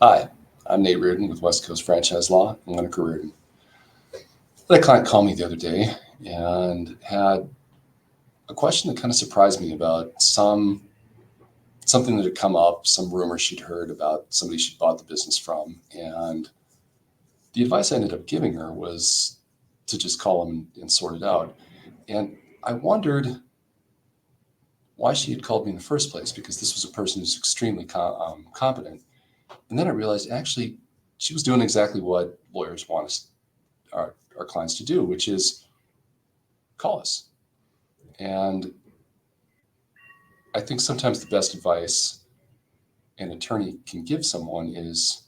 Hi, I'm Nate Riordan with West Coast Franchise Law. I'm Leonard Riordan. I had a client call me the other day and had a question that kind of surprised me about something that had come up, some rumor she'd heard about somebody she'd bought the business from. And the advice I ended up giving her was to just call them and sort it out. And I wondered why she had called me in the first place, because this was a person who's extremely competent. And then I realized actually she was doing exactly what lawyers want us, our clients to do, which is call us. And I think sometimes the best advice an attorney can give someone is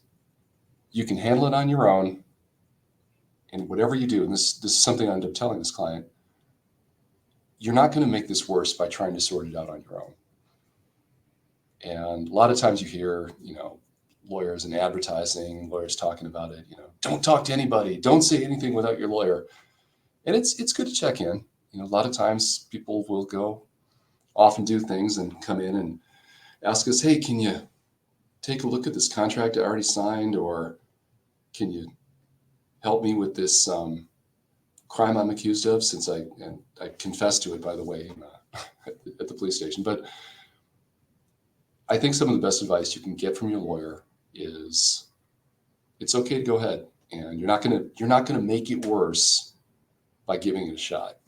you can handle it on your own. And whatever you do, and this is something I ended up telling this client, you're not going to make this worse by trying to sort it out on your own. And a lot of times you hear, lawyers in advertising, lawyers talking about it, don't talk to anybody, don't say anything without your lawyer. And it's good to check in. A lot of times people will go off and do things and come in and ask us, hey, can you take a look at this contract I already signed? Or can you help me with this crime I'm accused of, since I confessed to it, by the way, at the police station. But I think some of the best advice you can get from your lawyer is it's okay to go ahead, and you're not gonna make it worse by giving it a shot.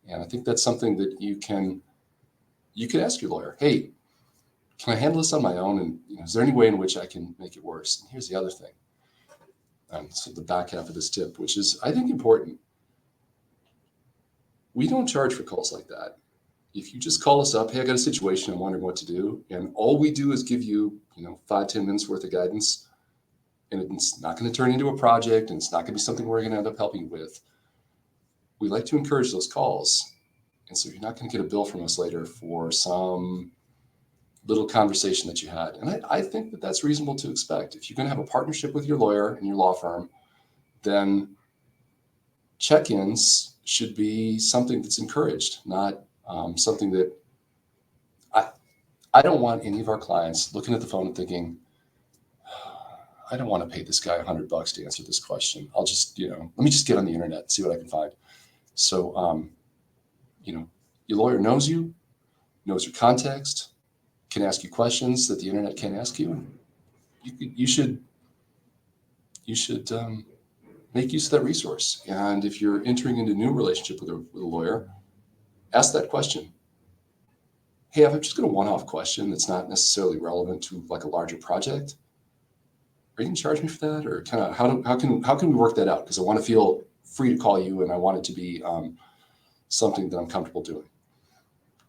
And I think that's something that you can ask your lawyer, hey, can I handle this on my own? And is there any way in which I can make it worse? And here's the other thing. So the back half of this tip, which is, I think, important. We don't charge for calls like that. If you just call us up, hey, I got a situation, I'm wondering what to do, and all we do is give you, 5-10 minutes worth of guidance, and it's not going to turn into a project, and it's not going to be something we're going to end up helping you with. We like to encourage those calls, and so you're not going to get a bill from us later for some little conversation that you had. And I think that that's reasonable to expect. If you're going to have a partnership with your lawyer and your law firm, then check-ins should be something that's encouraged, not something that I don't want any of our clients looking at the phone and thinking, I don't want to pay this guy $100 to answer this question. I'll just, let me just get on the internet and see what I can find. So, your lawyer knows you, knows your context, can ask you questions that the internet can't ask you. You should make use of that resource. And if you're entering into a new relationship with a lawyer, ask that question. Hey, I've just got a one-off question that's not necessarily relevant to like a larger project. Are you going to charge me for that? Or kind of how can we work that out? Because I want to feel free to call you, and I want it to be something that I'm comfortable doing.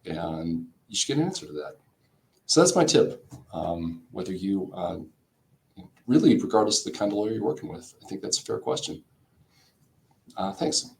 And you should get an answer to that. So that's my tip. Whether you really, regardless of the kind of lawyer you're working with, I think that's a fair question. Thanks.